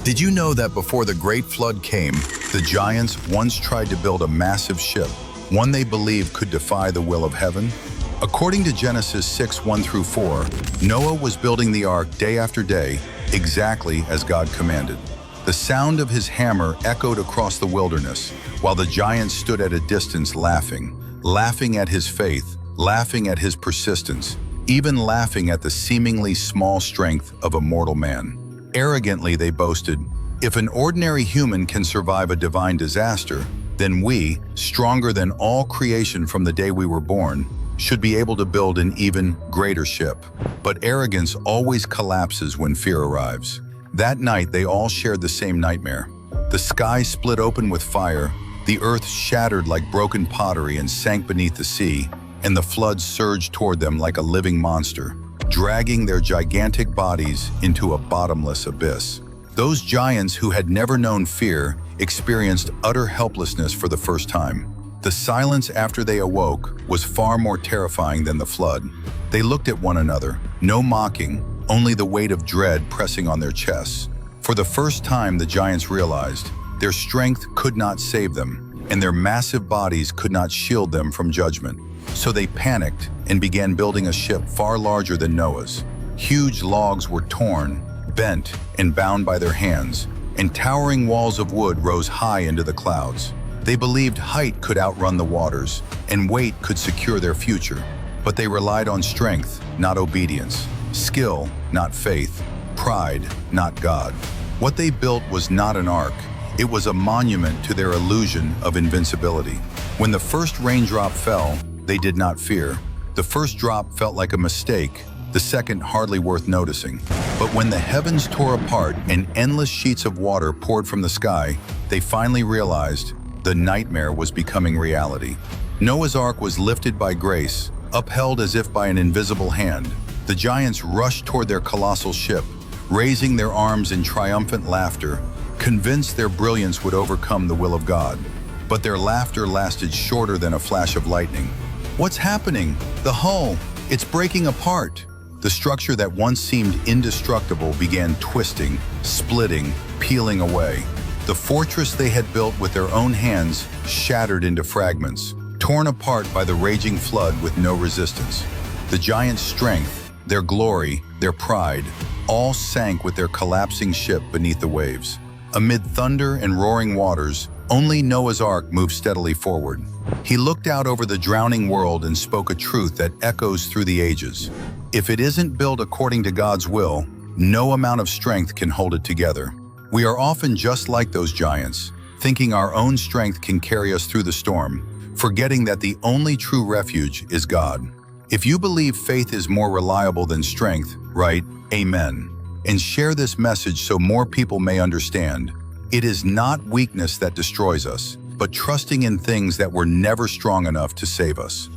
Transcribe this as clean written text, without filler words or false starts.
Did you know that before the Great Flood came, the giants once tried to build a massive ship, one they believed could defy the will of heaven? According to Genesis 6:1-4, Noah was building the ark day after day, exactly as God commanded. The sound of his hammer echoed across the wilderness, while the giants stood at a distance laughing at his faith, laughing at his persistence, even laughing at the seemingly small strength of a mortal man. Arrogantly, they boasted, "If an ordinary human can survive a divine disaster, then we, stronger than all creation from the day we were born, should be able to build an even greater ship." But arrogance always collapses when fear arrives. That night, they all shared the same nightmare. The sky split open with fire, the earth shattered like broken pottery and sank beneath the sea, and the flood surged toward them like a living monster, dragging their gigantic bodies into a bottomless abyss. Those giants who had never known fear experienced utter helplessness for the first time. The silence after they awoke was far more terrifying than the flood. They looked at one another, no mocking, only the weight of dread pressing on their chests. For the first time, the giants realized their strength could not save them, and their massive bodies could not shield them from judgment. So they panicked and began building a ship far larger than Noah's. Huge logs were torn, bent, and bound by their hands, and towering walls of wood rose high into the clouds. They believed height could outrun the waters, and weight could secure their future. But they relied on strength, not obedience, skill, not faith, pride, not God. What they built was not an ark. It was a monument to their illusion of invincibility. When the first raindrop fell, they did not fear. The first drop felt like a mistake, the second hardly worth noticing. But when the heavens tore apart and endless sheets of water poured from the sky, they finally realized the nightmare was becoming reality. Noah's Ark was lifted by grace, upheld as if by an invisible hand. The giants rushed toward their colossal ship, raising their arms in triumphant laughter, convinced their brilliance would overcome the will of God. But their laughter lasted shorter than a flash of lightning. "What's happening? The hull, it's breaking apart." The structure that once seemed indestructible began twisting, splitting, peeling away. The fortress they had built with their own hands shattered into fragments, torn apart by the raging flood with no resistance. The giants' strength, their glory, their pride, all sank with their collapsing ship beneath the waves. Amid thunder and roaring waters, only Noah's Ark moved steadily forward. He looked out over the drowning world and spoke a truth that echoes through the ages. If it isn't built according to God's will, no amount of strength can hold it together. We are often just like those giants, thinking our own strength can carry us through the storm, forgetting that the only true refuge is God. If you believe faith is more reliable than strength, write Amen, and share this message so more people may understand. It is not weakness that destroys us, but trusting in things that were never strong enough to save us.